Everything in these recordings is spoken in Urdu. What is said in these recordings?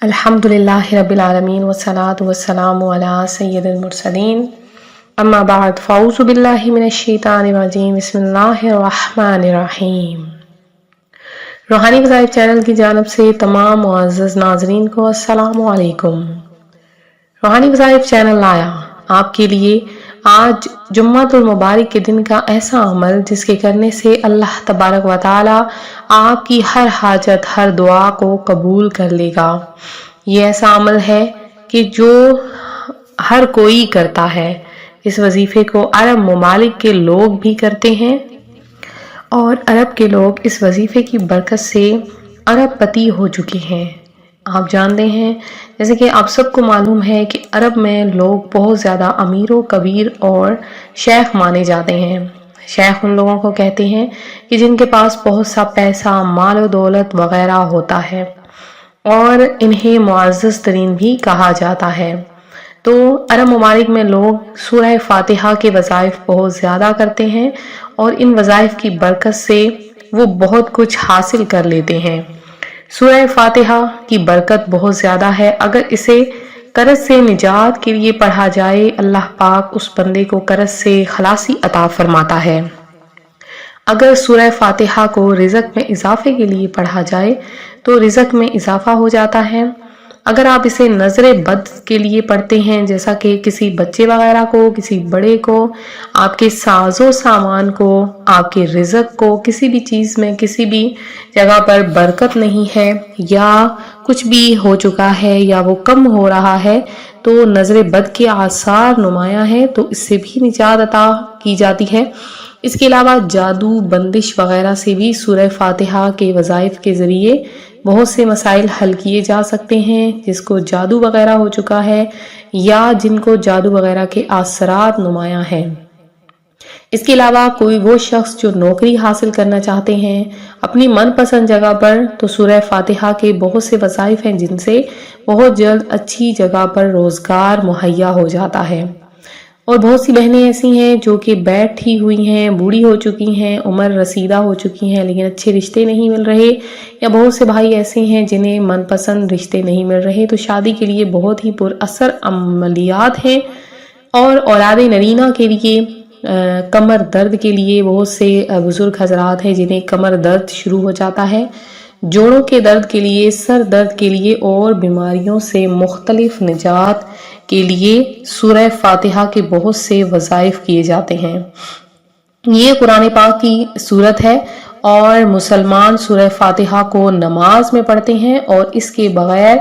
الحمدللہ رب العالمین والصلاة والسلام علی سید المرسلین اما بعد فاعوذ باللہ من الشیطان الرجیم بسم اللہ الرحمن الرحیم۔ روحانی وظائف چینل کی جانب سے تمام معزز ناظرین کو السلام علیکم۔ روحانی وظائف چینل لایا آپ کے لیے آج جمعۃ المبارک کے دن کا ایسا عمل جس کے کرنے سے اللہ تبارک و تعالی آپ کی ہر حاجت ہر دعا کو قبول کر لے گا۔ یہ ایسا عمل ہے کہ جو ہر کوئی کرتا ہے۔ اس وظیفے کو عرب ممالک کے لوگ بھی کرتے ہیں اور عرب کے لوگ اس وظیفے کی برکت سے عرب پتی ہو چکے ہیں۔ آپ جانتے ہیں جیسے کہ آپ سب کو معلوم ہے کہ عرب میں لوگ بہت زیادہ امیر و کبیر اور شیخ مانے جاتے ہیں۔ شیخ ان لوگوں کو کہتے ہیں کہ جن کے پاس بہت سا پیسہ، مال و دولت وغیرہ ہوتا ہے، اور انہیں معزز ترین بھی کہا جاتا ہے۔ تو عرب ممالک میں لوگ سورہ فاتحہ کے وظائف بہت زیادہ کرتے ہیں اور ان وظائف کی برکت سے وہ بہت کچھ حاصل کر لیتے ہیں۔ سورہ فاتحہ کی برکت بہت زیادہ ہے۔ اگر اسے قرض سے نجات کے لیے پڑھا جائے، اللہ پاک اس بندے کو قرض سے خلاصی عطا فرماتا ہے۔ اگر سورہ فاتحہ کو رزق میں اضافے کے لیے پڑھا جائے تو رزق میں اضافہ ہو جاتا ہے۔ اگر آپ اسے نظر بد کے لیے پڑھتے ہیں، جیسا کہ کسی بچے وغیرہ کو، کسی بڑے کو، آپ کے ساز و سامان کو، آپ کے رزق کو، کسی بھی چیز میں کسی بھی جگہ پر برکت نہیں ہے یا کچھ بھی ہو چکا ہے یا وہ کم ہو رہا ہے تو نظر بد کے آثار نمایاں ہیں، تو اس سے بھی نجات عطا کی جاتی ہے۔ اس کے علاوہ جادو، بندش وغیرہ سے بھی سورہ فاتحہ کے وظائف کے ذریعے بہت سے مسائل حل کیے جا سکتے ہیں۔ جس کو جادو وغیرہ ہو چکا ہے یا جن کو جادو وغیرہ کے اثرات نمایاں ہیں۔ اس کے علاوہ کوئی وہ شخص جو نوکری حاصل کرنا چاہتے ہیں اپنی من پسند جگہ پر، تو سورہ فاتحہ کے بہت سے وظائف ہیں جن سے بہت جلد اچھی جگہ پر روزگار مہیا ہو جاتا ہے۔ اور بہت سی بہنیں ایسی ہیں جو کہ بیٹھی ہوئی ہیں، بوڑھی ہو چکی ہیں، عمر رسیدہ ہو چکی ہیں، لیکن اچھے رشتے نہیں مل رہے، یا بہت سے بھائی ایسے ہیں جنہیں من پسند رشتے نہیں مل رہے، تو شادی کے لیے بہت ہی پر اثر عملیات ہیں۔ اور اولاد نرینہ کے لیے، کمر درد کے لیے بہت سے بزرگ حضرات ہیں جنہیں کمر درد شروع ہو جاتا ہے، جوڑوں کے درد کے لیے، سر درد کے لیے اور بیماریوں سے مختلف نجات کے لیے سورہ فاتحہ کے بہت سے وظائف کیے جاتے ہیں۔ یہ قرآن پاک کی صورت ہے اور مسلمان سورہ فاتحہ کو نماز میں پڑھتے ہیں، اور اس کے بغیر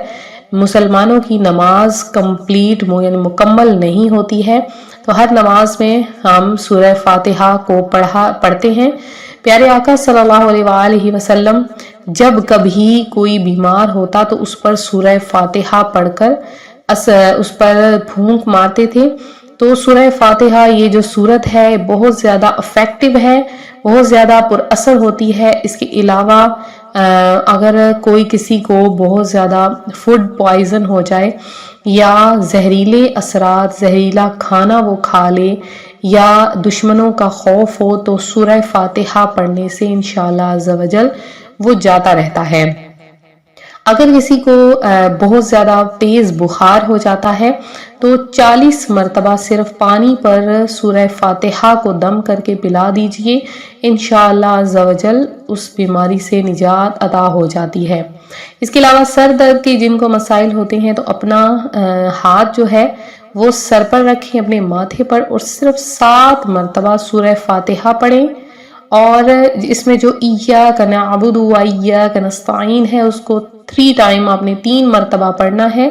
مسلمانوں کی نماز کمپلیٹ یعنی مکمل نہیں ہوتی ہے۔ تو ہر نماز میں ہم سورہ فاتحہ کو پڑھتے ہیں۔ پیارے آقا صلی اللہ علیہ وآلہ وسلم جب کبھی کوئی بیمار ہوتا تو اس پر سورہ فاتحہ پڑھ کر اس پر پھونک مارتے تھے۔ تو سورہ فاتحہ یہ جو سورت ہے بہت زیادہ افیکٹو ہے، بہت زیادہ پر اثر ہوتی ہے۔ اس کے علاوہ اگر کوئی کسی کو بہت زیادہ فوڈ پوائزن ہو جائے یا زہریلے اثرات، زہریلا کھانا وہ کھا لے یا دشمنوں کا خوف ہو، تو سورہ فاتحہ پڑھنے سے انشاءاللہ عز و جل وہ جاتا رہتا ہے۔ اگر کسی کو بہت زیادہ تیز بخار ہو جاتا ہے تو 40 مرتبہ صرف پانی پر سورہ فاتحہ کو دم کر کے پلا دیجئے، انشاءاللہ عز و جل اس بیماری سے نجات عطا ہو جاتی ہے۔ اس کے علاوہ سر درد کے جن کو مسائل ہوتے ہیں تو اپنا ہاتھ جو ہے وہ سر پر رکھیں، اپنے ماتھے پر، اور صرف 7 مرتبہ سورہ فاتحہ پڑھیں، اور اس میں جو ایاک نعبد و ایاک نستعین ہے اس کو 3 ٹائم آپ نے 3 مرتبہ پڑھنا ہے۔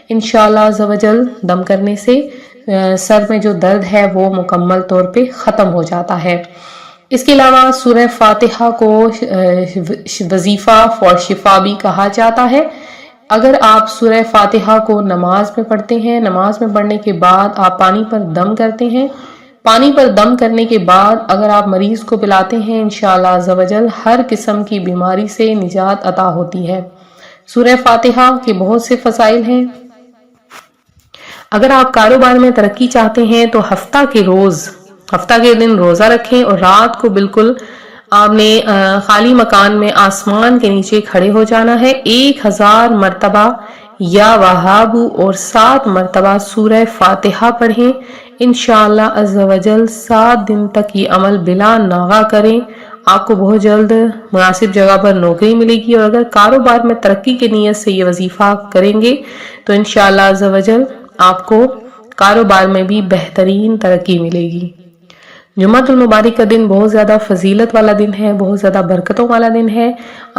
انشاءاللہ عز و جل دم کرنے سے سر میں جو درد ہے وہ مکمل طور پہ ختم ہو جاتا ہے۔ اس کے علاوہ سورہ فاتحہ کو وظیفہ فور شفا بھی کہا جاتا ہے۔ اگر آپ سورہ فاتحہ کو نماز میں پڑھتے ہیں، نماز میں پڑھنے کے بعد آپ پانی پر دم کرتے ہیں، پانی پر دم کرنے کے بعد اگر آپ مریض کو پلاتے ہیں، انشاءاللہ عز و جل ہر قسم کی بیماری سے نجات عطا ہوتی ہے۔ سورہ فاتحہ کے بہت سے فضائل ہیں۔ اگر آپ کاروبار میں ترقی چاہتے ہیں تو ہفتہ کے دن روزہ رکھیں، اور رات کو بالکل آپ نے خالی مکان میں آسمان کے نیچے کھڑے ہو جانا ہے، 1000 مرتبہ یا وہابو اور 7 مرتبہ سورہ فاتحہ پڑھیں۔ انشاءاللہ عز و جل 7 دن تک یہ عمل بلا ناغہ کریں، آپ کو بہت جلد مناسب جگہ پر نوکری ملے گی، اور اگر کاروبار میں ترقی کی نیت سے یہ وظیفہ کریں گے تو انشاءاللہ عز و جل آپ کو کاروبار میں بھی بہترین ترقی ملے گی۔ جمعۃ المبارک کا دن بہت زیادہ فضیلت والا دن ہے، بہت زیادہ برکتوں والا دن ہے۔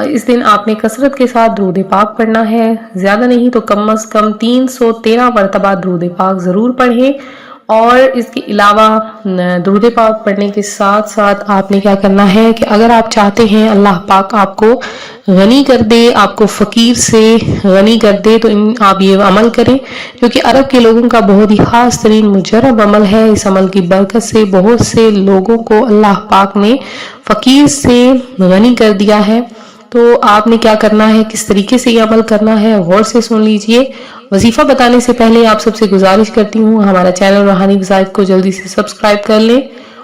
اس دن آپ نے کثرت کے ساتھ درود پاک پڑھنا ہے، زیادہ نہیں تو کم از کم 313 مرتبہ درود پاک ضرور پڑھیں۔ اور اس کے علاوہ درود پاک پڑھنے کے ساتھ ساتھ آپ نے کیا کرنا ہے کہ اگر آپ چاہتے ہیں اللہ پاک آپ کو غنی کر دے، آپ کو فقیر سے غنی کر دے، تو آپ یہ عمل کریں، کیونکہ عرب کے لوگوں کا بہت ہی خاص ترین مجرب عمل ہے۔ اس عمل کی برکت سے بہت سے لوگوں کو اللہ پاک نے فقیر سے غنی کر دیا ہے۔ تو آپ نے کیا کرنا ہے، کس طریقے سے یہ عمل کرنا ہے، غور سے سن لیجئے۔ وظیفہ بتانے سے پہلے آپ سب سے گزارش کرتی ہوں ہمارا چینل روحانی وظائف کو جلدی سے سبسکرائب کر لیں،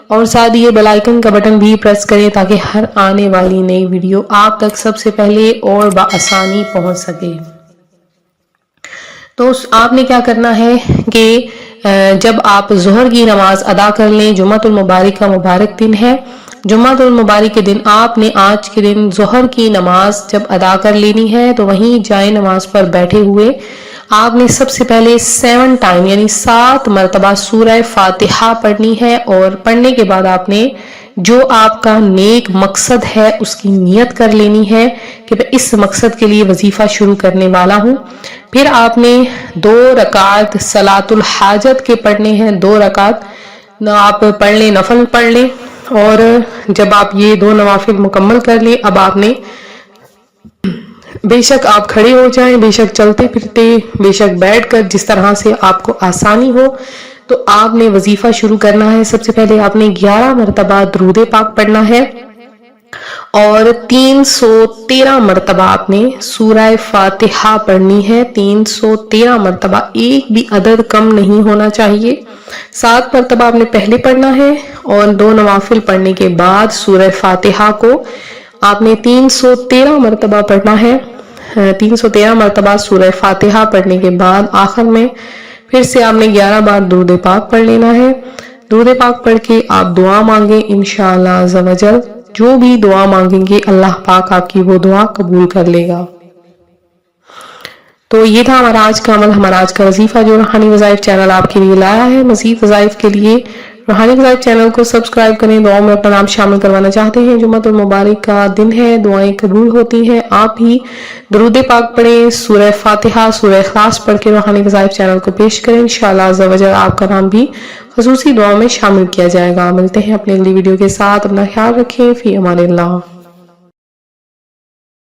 اور ساتھ یہ بیل آئیکن کا بٹن بھی پریس کریں تاکہ ہر آنے والی نئی ویڈیو آپ تک سب سے پہلے اور بآسانی پہنچ سکے۔ تو آپ نے کیا کرنا ہے کہ جب آپ ظہر کی نماز ادا کر لیں، جمعۃ المبارک کا مبارک دن ہے، جمعۃ المبارک کے دن آپ نے آج کے دن ظہر کی نماز جب ادا کر لینی ہے تو وہیں جائے نماز پر بیٹھے ہوئے آپ نے سب سے پہلے 7 ٹائم یعنی 7 مرتبہ سورہ فاتحہ پڑھنی ہے، اور پڑھنے کے بعد آپ نے جو آپ کا نیک مقصد ہے اس کی نیت کر لینی ہے کہ میں اس مقصد کے لیے وظیفہ شروع کرنے والا ہوں۔ پھر آپ نے 2 رکعت صلاۃ الحاجت کے پڑھنے ہیں، 2 رکعت آپ پڑھ لیں، نفل پڑھ لیں، اور جب آپ یہ 2 نوافل مکمل کر لیں، اب آپ نے بے شک آپ کھڑے ہو جائیں، بے شک چلتے پھرتے، بے شک بیٹھ کر، جس طرح سے آپ کو آسانی ہو، تو آپ نے وظیفہ شروع کرنا ہے۔ سب سے پہلے آپ نے 11 مرتبہ درود پاک پڑھنا ہے، اور 313 مرتبہ آپ نے سورہ فاتحہ پڑھنی ہے، 313 مرتبہ، ایک بھی عدد کم نہیں ہونا چاہیے۔ 7 مرتبہ آپ نے پہلے پڑھنا ہے، اور 2 نوافل پڑھنے کے بعد سورہ فاتحہ کو آپ نے 313 مرتبہ پڑھنا ہے۔ 313 مرتبہ سورہ فاتحہ پڑھنے کے بعد آخر میں پھر سے آپ نے 11 بار درود پاک پڑھ لینا ہے۔ درود پاک پڑھ کے آپ دعا مانگیں، انشاءاللہ عز و جل جو بھی دعا مانگیں گے اللہ پاک آپ کی وہ دعا قبول کر لے گا۔ تو یہ تھا ہمارا آج کا عمل، ہمارا آج کا وظیفہ جو روحانی وظائف چینل آپ کے لیے لایا ہے۔ مزید وظائف کے لیے روحانی وظائف چینل کو سبسکرائب کریں۔ دعاؤں میں اپنا نام شامل کروانا چاہتے ہیں، جمعۃ المبارک کا دن ہے، دعائیں قبول ہوتی ہیں۔ آپ بھی درود پاک پڑھیں، سورہ فاتحہ، سورہ اخلاص پڑھ کے روحانی وظائف چینل کو پیش کریں، انشاءاللہ عز و جل آپ کا نام بھی خصوصی دعاؤں میں شامل کیا جائے گا۔ ملتے ہیں اپنی اگلی ویڈیو کے ساتھ، اپنا خیال رکھیں، فی امان اللہ۔